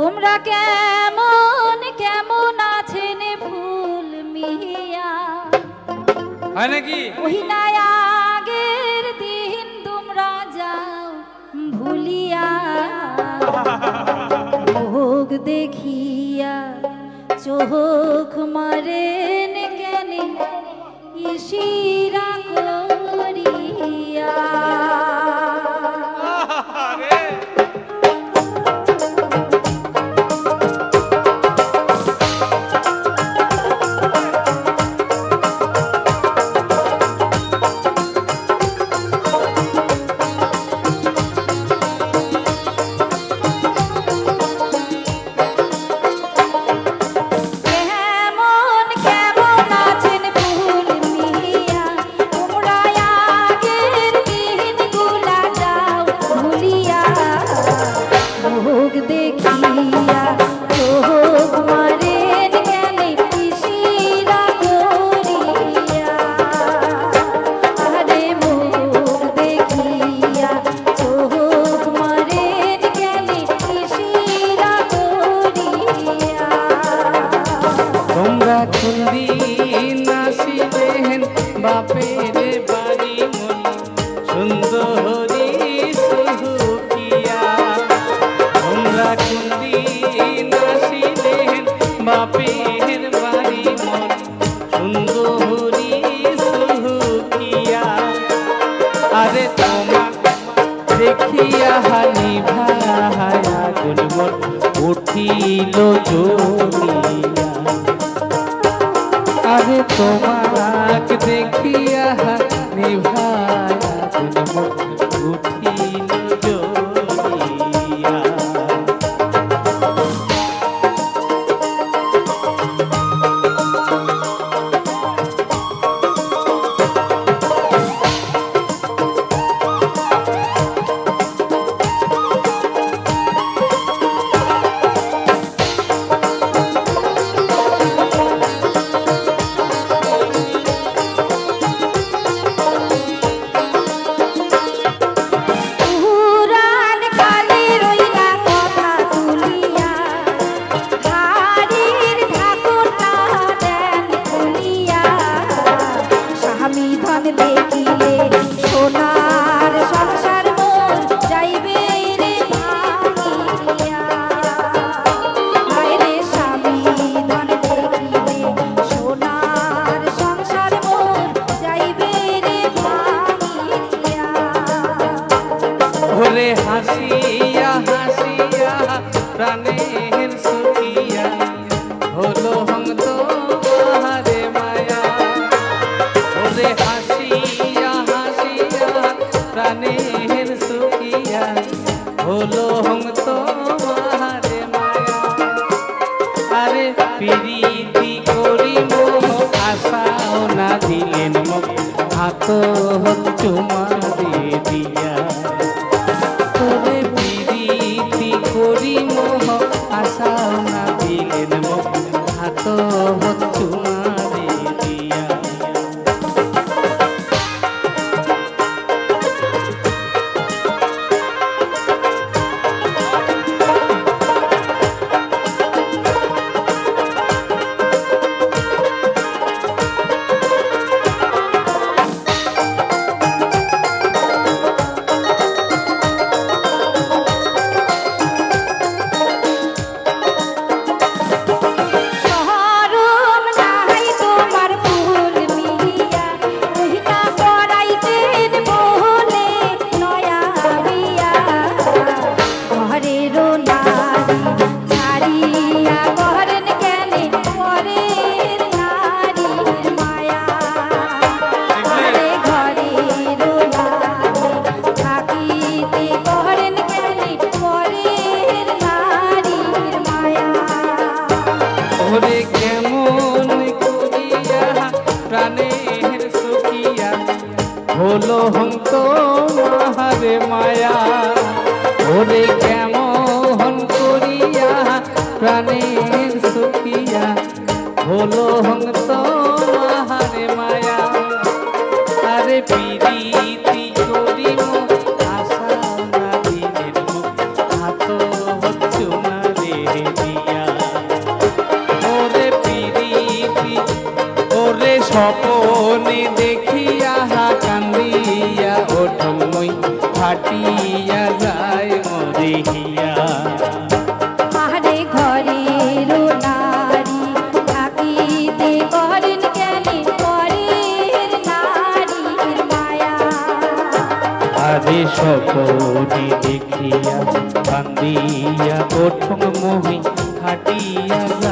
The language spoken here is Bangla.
তোমরা কেমন কেমন আছেন ফুল মিয়া হয় নাকি ওই না আগের দিন তোমরা যাও ভুলিয়া ভোগ দেখিয়া চোখ মারেন কেন ইশিরা করিয়া বাপের বাড়ি মন সুন্দরী সুহুকিয়া তোমরা কোনদিন আসিলেন বাপের বাড়ি মন সুন্দরী সুহুকিয়া আরে তোমা দেখিয়া হানি ভায়া গুনমন উঠিল জ্বলিয়া আরে তোমাকে দেখিয়া নিভায়া উঠিল জ্বলিয়া হাসিয়া হাসিয়া প্রাণের সুখিয়া হলো হংত হারে মায়া ওরে হাসিয়া হাসিয়া প্রাণের সুখিয়া হলো হংত হারে মায়া আরে প্রীতি করি মোহ আশাও না দিলেন মুখ হাত চুমা দিয়া করি মোহ আশা না দিলেন মুখ হাত চুমারে দিয়া হলো হন্ত মাহারে মায়া ওরে কেমন করিয়া প্রাণের সুখিয়া হলো হন্ত মাহারে মায়া আরে প্রীতি করি আশা না দিলেন হাত চুমারে স্বপনে দেখিয়া কান্দিয়া ওঠং মই ফাটিয়া যায় মরে হিয়া আরে ঘরের নারী থাকিতে করেন জ্ঞানী পরের নারীর মায়া আরে স্বপনে দেখিয়া কান্দিয়া ওঠং মই ফাটিয়া যায়